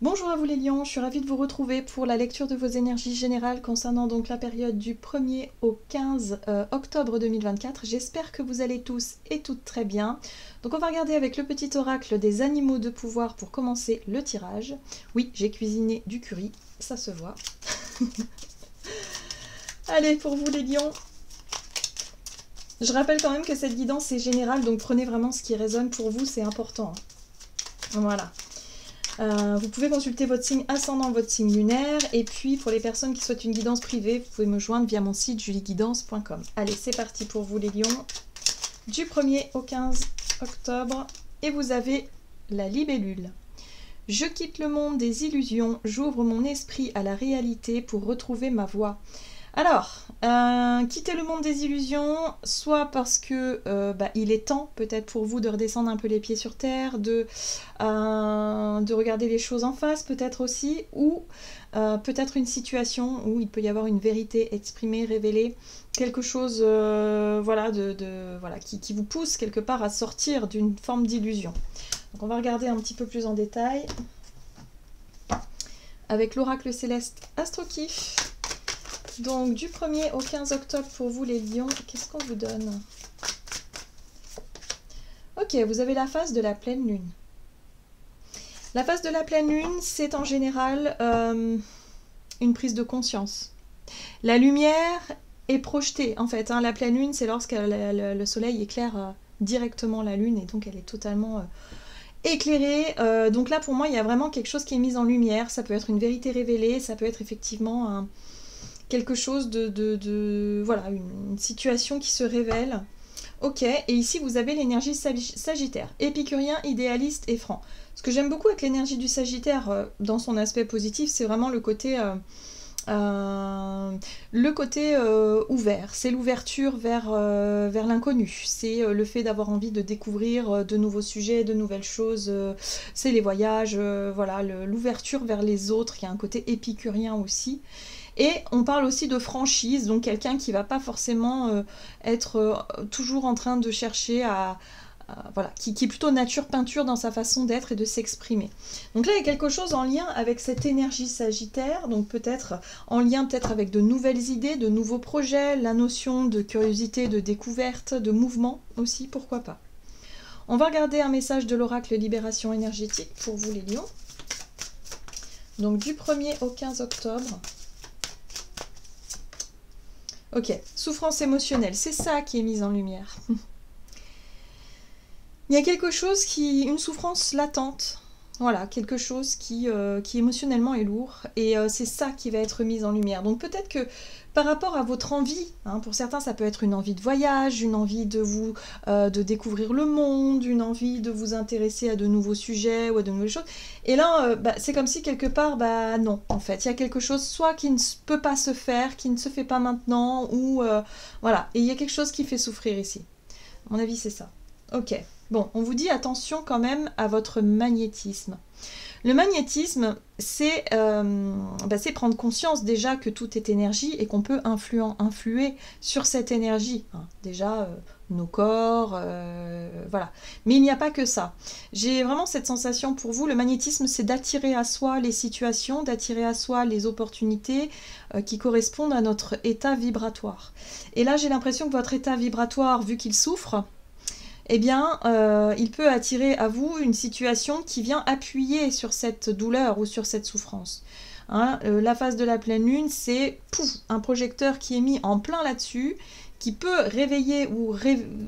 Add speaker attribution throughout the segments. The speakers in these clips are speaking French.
Speaker 1: Bonjour à vous les lions, je suis ravie de vous retrouver pour la lecture de vos énergies générales concernant donc la période du 1er au 15 octobre 2024. J'espère que vous allez tous et toutes très bien. Donc on va regarder avec le petit oracle des animaux de pouvoir pour commencer le tirage. Oui, j'ai cuisiné du curry, ça se voit. Allez, pour vous les lions. Je rappelle quand même que cette guidance est générale, donc prenez vraiment ce qui résonne pour vous, c'est important. Voilà. Vous pouvez consulter votre signe ascendant, votre signe lunaire, et puis pour les personnes qui souhaitent une guidance privée, vous pouvez me joindre via mon site julieguidance.com. Allez, c'est parti pour vous les lions, du 1er au 15 octobre, et vous avez la libellule. Je quitte le monde des illusions, j'ouvre mon esprit à la réalité pour retrouver ma voie. Alors, quitter le monde des illusions, soit parce que il est temps peut-être pour vous de redescendre un peu les pieds sur terre, de regarder les choses en face peut-être aussi, ou peut-être une situation où il peut y avoir une vérité exprimée, révélée, quelque chose qui vous pousse quelque part à sortir d'une forme d'illusion. Donc on va regarder un petit peu plus en détail avec l'oracle céleste Astrokif. Donc, du 1er au 15 octobre pour vous les lions, qu'est-ce qu'on vous donne? Ok, vous avez la phase de la pleine lune. La phase de la pleine lune, c'est en général une prise de conscience. La lumière est projetée, en fait. La pleine lune, c'est lorsque le soleil éclaire directement la lune, et donc elle est totalement éclairée. Donc là, pour moi, il y a vraiment quelque chose qui est mis en lumière. Ça peut être une vérité révélée, ça peut être effectivement quelque chose voilà, une situation qui se révèle. Ok, et ici vous avez l'énergie sagittaire, épicurien, idéaliste et franc. Ce que j'aime beaucoup avec l'énergie du sagittaire dans son aspect positif, c'est vraiment le côté ouvert. C'est l'ouverture vers l'inconnu. C'est le fait d'avoir envie de découvrir de nouveaux sujets, de nouvelles choses. C'est les voyages, voilà, l'ouverture vers les autres. Il y a un côté épicurien aussi. Et on parle aussi de franchise, donc quelqu'un qui ne va pas forcément être toujours en train de chercher voilà, qui est plutôt nature peinture dans sa façon d'être et de s'exprimer. Donc là, il y a quelque chose en lien avec cette énergie sagittaire, donc peut-être en lien avec de nouvelles idées, de nouveaux projets, la notion de curiosité, de découverte, de mouvement aussi, pourquoi pas. On va regarder un message de l'oracle Libération énergétique pour vous les lions. Donc du 1er au 15 octobre. Ok, souffrance émotionnelle, c'est ça qui est mis en lumière. Il y a quelque chose une souffrance latente, voilà, quelque chose qui émotionnellement est lourd, et c'est ça qui va être mis en lumière. Donc peut-être que par rapport à votre envie, pour certains ça peut être une envie de voyage, une envie de découvrir le monde, une envie de vous intéresser à de nouveaux sujets ou à de nouvelles choses. Et là, c'est comme si quelque part, non, en fait, il y a quelque chose soit qui ne peut pas se faire, qui ne se fait pas maintenant, ou voilà, et il y a quelque chose qui fait souffrir ici. À mon avis, c'est ça. Ok. Bon, on vous dit attention quand même à votre magnétisme. Le magnétisme, c'est prendre conscience déjà que tout est énergie et qu'on peut influer sur cette énergie. Déjà, nos corps, voilà. Mais il n'y a pas que ça. J'ai vraiment cette sensation pour vous, le magnétisme, c'est d'attirer à soi les situations, d'attirer à soi les opportunités qui correspondent à notre état vibratoire. Et là, j'ai l'impression que votre état vibratoire, vu qu'il souffre, eh bien, il peut attirer à vous une situation qui vient appuyer sur cette douleur ou sur cette souffrance. La phase de la pleine lune, c'est un projecteur qui est mis en plein là-dessus, qui peut réveiller ou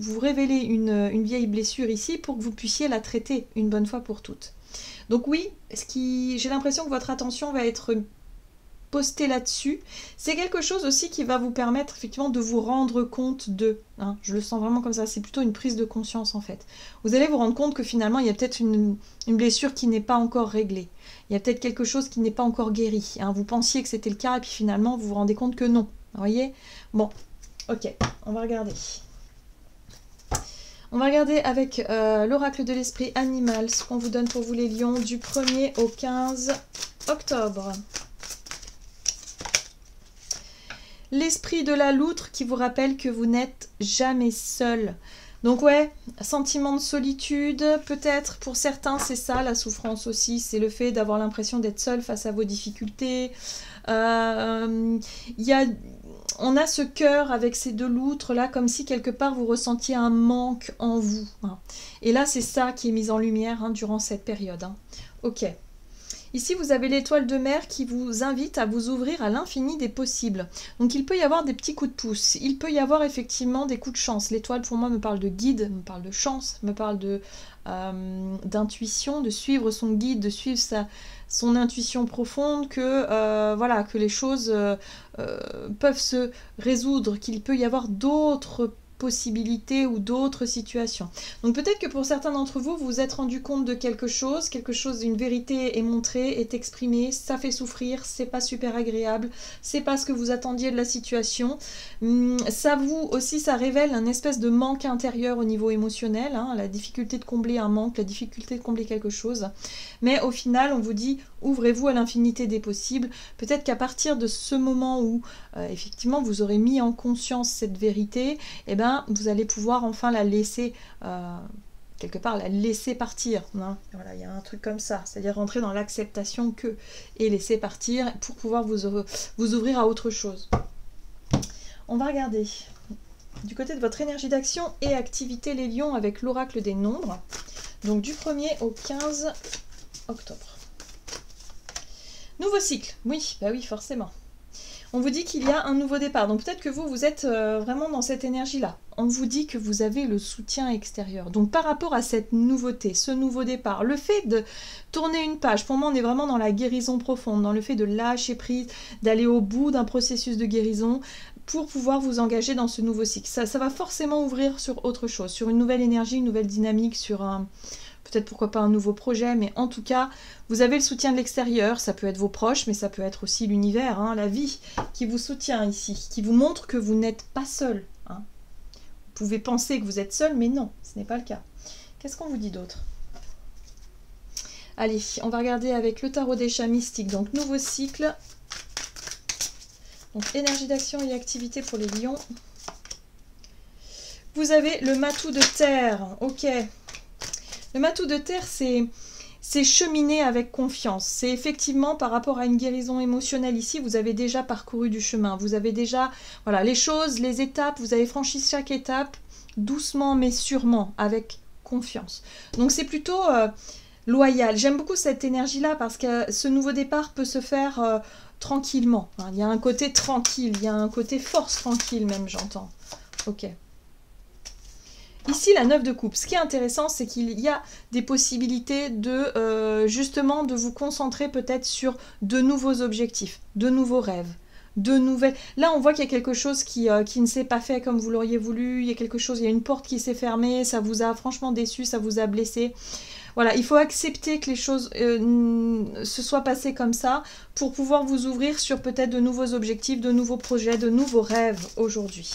Speaker 1: vous révéler une vieille blessure ici pour que vous puissiez la traiter une bonne fois pour toutes. Donc oui, j'ai l'impression que votre attention va être poster là-dessus, c'est quelque chose aussi qui va vous permettre effectivement de vous rendre compte de, je le sens vraiment comme ça, c'est plutôt une prise de conscience en fait. Vous allez vous rendre compte que finalement il y a peut-être une blessure qui n'est pas encore réglée, il y a peut-être quelque chose qui n'est pas encore guéri, vous pensiez que c'était le cas et puis finalement vous vous rendez compte que non, vous voyez. Bon, ok, on va regarder. On va regarder avec l'oracle de l'esprit animal, ce qu'on vous donne pour vous les lions du 1er au 15 octobre. L'esprit de la loutre qui vous rappelle que vous n'êtes jamais seul. Donc ouais, sentiment de solitude, peut-être pour certains c'est ça la souffrance aussi, c'est le fait d'avoir l'impression d'être seul face à vos difficultés. Il y a, on a ce cœur avec ces deux loutres là, comme si quelque part vous ressentiez un manque en vous, hein. Et là c'est ça qui est mis en lumière, hein, durant cette période, hein. Ok. Ici, vous avez l'étoile de mer qui vous invite à vous ouvrir à l'infini des possibles. Donc, il peut y avoir des petits coups de pouce. Il peut y avoir effectivement des coups de chance. L'étoile, pour moi, me parle de guide, me parle de chance, me parle de d'intuition, de suivre son guide, de suivre son intuition profonde, que, voilà, que les choses peuvent se résoudre, qu'il peut y avoir d'autres possibilités ou d'autres situations. Donc peut-être que pour certains d'entre vous, vous vous êtes rendu compte de quelque chose, une vérité est montrée, est exprimée, ça fait souffrir, c'est pas super agréable, c'est pas ce que vous attendiez de la situation. Ça vous aussi, ça révèle un espèce de manque intérieur au niveau émotionnel, hein, la difficulté de combler un manque, la difficulté de combler quelque chose. Mais au final, on vous dit, ouvrez-vous à l'infinité des possibles. Peut-être qu'à partir de ce moment où, effectivement, vous aurez mis en conscience cette vérité, eh ben, vous allez pouvoir enfin la laisser, quelque part, la laisser partir, hein. Voilà, il y a un truc comme ça, c'est-à-dire rentrer dans l'acceptation que, et laisser partir pour pouvoir vous ouvrir à autre chose. On va regarder du côté de votre énergie d'action et activité les lions avec l'oracle des nombres, donc du 1er au 15 octobre. Nouveau cycle, oui, bah oui, forcément. On vous dit qu'il y a un nouveau départ. Donc peut-être que vous êtes vraiment dans cette énergie-là. On vous dit que vous avez le soutien extérieur. Donc par rapport à cette nouveauté, ce nouveau départ, le fait de tourner une page, pour moi on est vraiment dans la guérison profonde, dans le fait de lâcher prise, d'aller au bout d'un processus de guérison pour pouvoir vous engager dans ce nouveau cycle. Ça va forcément ouvrir sur autre chose, sur une nouvelle énergie, une nouvelle dynamique, sur un... peut-être pourquoi pas un nouveau projet, mais en tout cas, vous avez le soutien de l'extérieur, ça peut être vos proches, mais ça peut être aussi l'univers, hein, la vie qui vous soutient ici, qui vous montre que vous n'êtes pas seul, hein. Vous pouvez penser que vous êtes seul, mais non, ce n'est pas le cas. Qu'est-ce qu'on vous dit d'autre? Allez, on va regarder avec le tarot des chats mystiques, donc nouveau cycle. Donc énergie d'action et activité pour les lions. Vous avez le matou de terre, ok. Le matou de terre, c'est cheminer avec confiance. C'est effectivement par rapport à une guérison émotionnelle ici, vous avez déjà parcouru du chemin. Vous avez déjà, voilà, les choses, les étapes, vous avez franchi chaque étape doucement mais sûrement, avec confiance. Donc c'est plutôt loyal. J'aime beaucoup cette énergie-là parce que ce nouveau départ peut se faire tranquillement, hein. Il y a un côté tranquille, il y a un côté force tranquille même, j'entends. Ok. Ici, la 9 de coupe. Ce qui est intéressant, c'est qu'il y a des possibilités de justement de vous concentrer peut-être sur de nouveaux objectifs, de nouveaux rêves, de nouvelles... Là, on voit qu'il y a quelque chose qui ne s'est pas fait comme vous l'auriez voulu. Il y a quelque chose, il y a une porte qui s'est fermée. Ça vous a franchement déçu, ça vous a blessé. Voilà, il faut accepter que les choses se soient passées comme ça pour pouvoir vous ouvrir sur peut-être de nouveaux objectifs, de nouveaux projets, de nouveaux rêves aujourd'hui.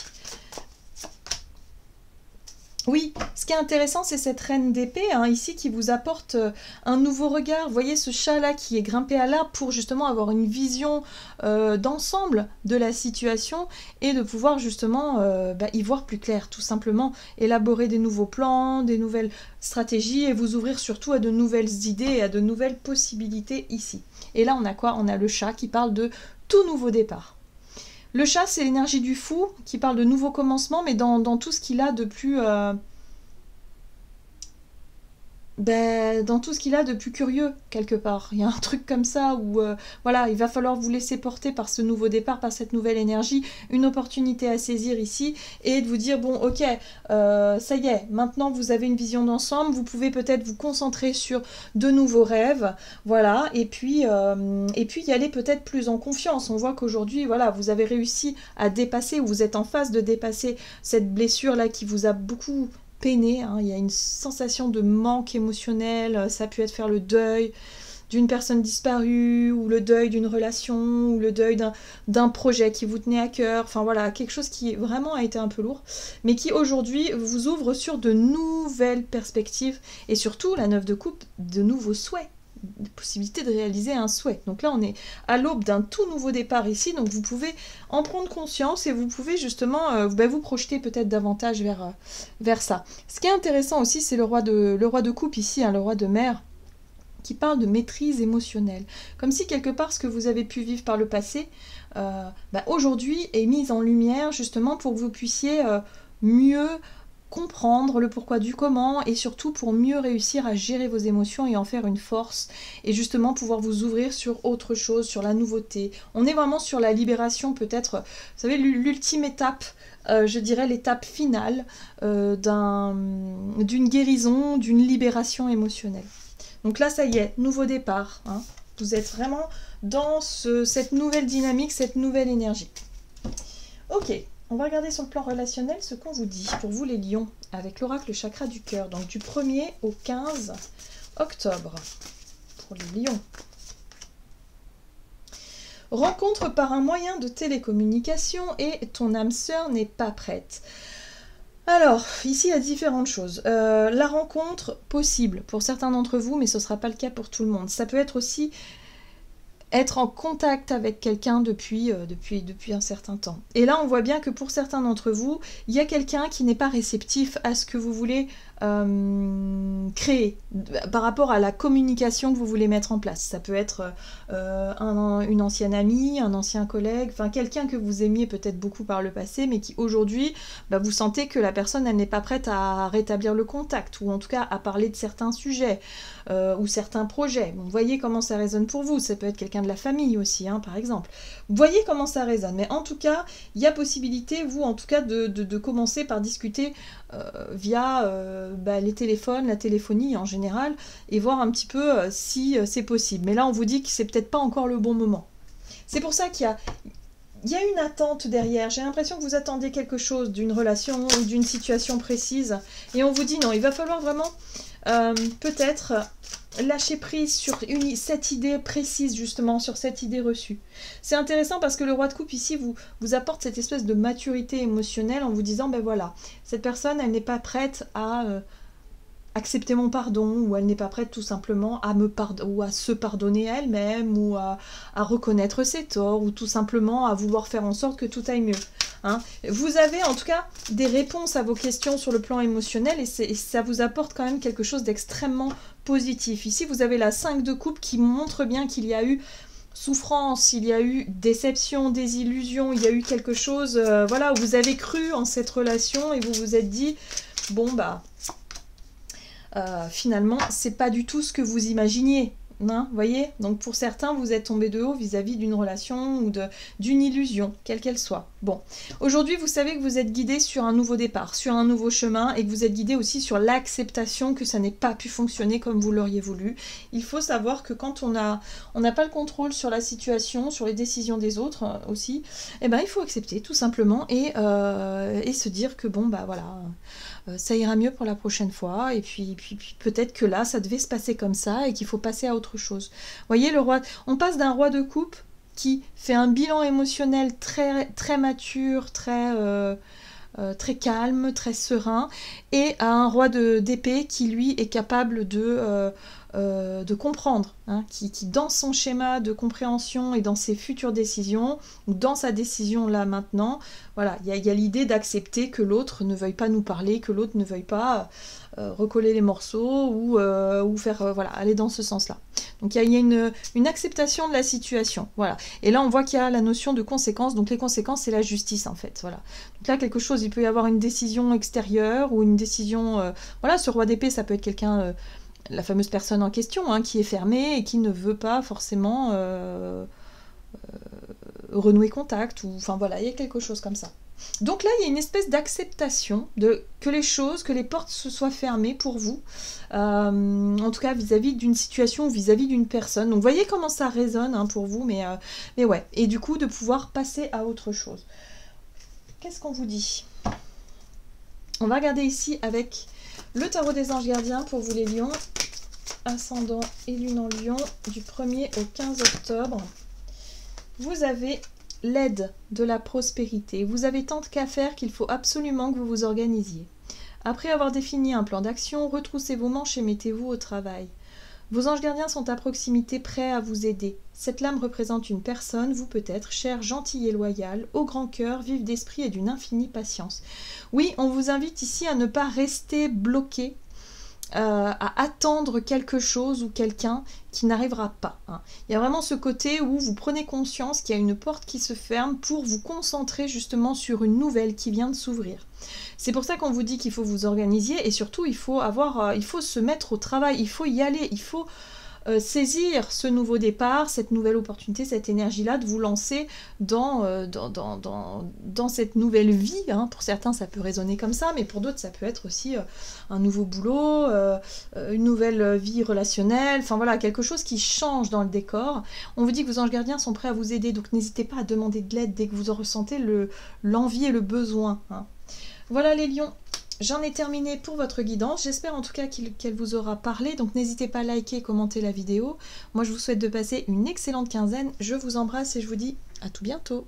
Speaker 1: Oui, ce qui est intéressant, c'est cette reine d'épée, hein, ici, qui vous apporte un nouveau regard. Vous voyez ce chat-là qui est grimpé à l'arbre pour justement avoir une vision d'ensemble de la situation et de pouvoir justement y voir plus clair, tout simplement. Élaborer des nouveaux plans, des nouvelles stratégies et vous ouvrir surtout à de nouvelles idées et à de nouvelles possibilités ici. Et là, on a quoi? On a le chat qui parle de tout nouveau départ. Le chat, c'est l'énergie du fou qui parle de nouveaux commencements, mais dans tout ce qu'il a de plus... dans tout ce qu'il a de plus curieux, quelque part. Il y a un truc comme ça où, voilà, il va falloir vous laisser porter par ce nouveau départ, par cette nouvelle énergie, une opportunité à saisir ici, et de vous dire, bon, ok, ça y est, maintenant vous avez une vision d'ensemble, vous pouvez peut-être vous concentrer sur de nouveaux rêves, voilà, et puis y aller peut-être plus en confiance. On voit qu'aujourd'hui, voilà, vous avez réussi à dépasser, ou vous êtes en phase de dépasser cette blessure-là qui vous a beaucoup... peiné, hein. Il y a une sensation de manque émotionnel, ça a pu être faire le deuil d'une personne disparue, ou le deuil d'une relation, ou le deuil d'un projet qui vous tenait à cœur, enfin voilà, quelque chose qui vraiment a été un peu lourd, mais qui aujourd'hui vous ouvre sur de nouvelles perspectives, et surtout, la 9 de coupe, de nouveaux souhaits, possibilité de réaliser un souhait. Donc là, on est à l'aube d'un tout nouveau départ ici, donc vous pouvez en prendre conscience et vous pouvez justement vous projeter peut-être davantage vers ça. Ce qui est intéressant aussi, c'est le roi de coupe ici, hein, le roi de mer, qui parle de maîtrise émotionnelle. Comme si quelque part ce que vous avez pu vivre par le passé, aujourd'hui est mis en lumière justement pour que vous puissiez mieux comprendre le pourquoi du comment et surtout pour mieux réussir à gérer vos émotions et en faire une force et justement pouvoir vous ouvrir sur autre chose, sur la nouveauté. On est vraiment sur la libération peut-être, vous savez, l'ultime étape, je dirais l'étape finale d'une guérison, d'une libération émotionnelle. Donc là, ça y est, nouveau départ. Hein. Vous êtes vraiment dans cette nouvelle dynamique, cette nouvelle énergie. Ok, on va regarder sur le plan relationnel ce qu'on vous dit pour vous les lions, avec l'oracle chakra du cœur, donc du 1er au 15 octobre, pour les lions. Rencontre par un moyen de télécommunication et ton âme sœur n'est pas prête. Alors, ici, il y a différentes choses. La rencontre possible pour certains d'entre vous, mais ce ne sera pas le cas pour tout le monde. Ça peut être aussi être en contact avec quelqu'un depuis un certain temps. Et là, on voit bien que pour certains d'entre vous, il y a quelqu'un qui n'est pas réceptif à ce que vous voulez créer par rapport à la communication que vous voulez mettre en place. Ça peut être une ancienne amie, un ancien collègue, enfin quelqu'un que vous aimiez peut-être beaucoup par le passé, mais qui aujourd'hui, vous sentez que la personne, elle n'est pas prête à rétablir le contact, ou en tout cas à parler de certains sujets, ou certains projets. Bon, vous voyez comment ça résonne pour vous, ça peut être quelqu'un de la famille aussi, hein, par exemple. Vous voyez comment ça résonne, mais en tout cas, il y a possibilité, vous, en tout cas, de commencer par discuter via les téléphones, la téléphonie en général, et voir un petit peu si c'est possible. Mais là, on vous dit que c'est peut-être pas encore le bon moment. C'est pour ça qu'il y a une attente derrière. J'ai l'impression que vous attendez quelque chose d'une relation ou d'une situation précise, et on vous dit non, il va falloir vraiment peut-être lâcher prise sur cette idée précise, justement, sur cette idée reçue. C'est intéressant parce que le roi de coupe ici vous apporte cette espèce de maturité émotionnelle en vous disant, voilà, cette personne, elle n'est pas prête à accepter mon pardon, ou elle n'est pas prête tout simplement à ou à se pardonner à elle-même, ou à reconnaître ses torts, ou tout simplement à vouloir faire en sorte que tout aille mieux. Hein. Vous avez en tout cas des réponses à vos questions sur le plan émotionnel et ça vous apporte quand même quelque chose d'extrêmement positif. Ici, vous avez la 5 de coupe qui montre bien qu'il y a eu souffrance, il y a eu déception, désillusion, il y a eu quelque chose où vous avez cru en cette relation et vous vous êtes dit, finalement, c'est pas du tout ce que vous imaginiez. Hein, voyez, donc pour certains, vous êtes tombé de haut vis-à-vis d'une relation ou d'une illusion, quelle qu'elle soit. Bon, aujourd'hui, vous savez que vous êtes guidé sur un nouveau départ, sur un nouveau chemin, et que vous êtes guidé aussi sur l'acceptation que ça n'ait pas pu fonctionner comme vous l'auriez voulu. Il faut savoir que quand on n'a pas le contrôle sur la situation, sur les décisions des autres aussi, il faut accepter tout simplement et se dire que ça ira mieux pour la prochaine fois, et puis peut-être que là, ça devait se passer comme ça, et qu'il faut passer à autre chose. Vous voyez, le roi, on passe d'un roi de coupe qui fait un bilan émotionnel très, très mature, très calme, très serein, et à un roi d'épée qui, lui, est capable de comprendre, hein, qui dans son schéma de compréhension et dans ses futures décisions, ou dans sa décision là maintenant, voilà, il y a l'idée d'accepter que l'autre ne veuille pas nous parler, que l'autre ne veuille pas recoller les morceaux ou faire aller dans ce sens-là. Donc il y a une acceptation de la situation, voilà. Et là on voit qu'il y a la notion de conséquences, donc les conséquences c'est la justice en fait, voilà. Donc là quelque chose, il peut y avoir une décision extérieure ou une décision, ce roi d'épée ça peut être quelqu'un, la fameuse personne en question, hein, qui est fermée et qui ne veut pas forcément renouer contact, ou il y a quelque chose comme ça. Donc là, il y a une espèce d'acceptation que les portes se soient fermées pour vous, en tout cas vis-à-vis d'une situation ou vis-à-vis d'une personne. Donc vous voyez comment ça résonne, hein, pour vous, mais ouais. Et du coup, de pouvoir passer à autre chose. Qu'est-ce qu'on vous dit ? On va regarder ici avec le tarot des anges gardiens pour vous les lions, ascendant et lune en lion, du 1er au 15 octobre. Vous avez l'aide de la prospérité. Vous avez tant qu'à faire qu'il faut absolument que vous vous organisiez. Après avoir défini un plan d'action, retroussez vos manches et mettez-vous au travail. Vos anges gardiens sont à proximité, prêts à vous aider. Cette lame représente une personne, vous peut-être, chère, gentille et loyale, au grand cœur, vive d'esprit et d'une infinie patience. Oui, on vous invite ici à ne pas rester bloqué, à attendre quelque chose ou quelqu'un qui n'arrivera pas. Hein. Il y a vraiment ce côté où vous prenez conscience qu'il y a une porte qui se ferme pour vous concentrer justement sur une nouvelle qui vient de s'ouvrir. C'est pour ça qu'on vous dit qu'il faut vous organiser et surtout il faut se mettre au travail, il faut y aller, il faut saisir ce nouveau départ, cette nouvelle opportunité, cette énergie-là, de vous lancer dans cette nouvelle vie. Hein. Pour certains, ça peut résonner comme ça, mais pour d'autres, ça peut être aussi un nouveau boulot, une nouvelle vie relationnelle, enfin voilà, quelque chose qui change dans le décor. On vous dit que vos anges gardiens sont prêts à vous aider, donc n'hésitez pas à demander de l'aide dès que vous en ressentez l'envie et le besoin. Hein. Voilà les lions. J'en ai terminé pour votre guidance, j'espère en tout cas qu'elle vous aura parlé, donc n'hésitez pas à liker et commenter la vidéo. Moi je vous souhaite de passer une excellente quinzaine, je vous embrasse et je vous dis à tout bientôt.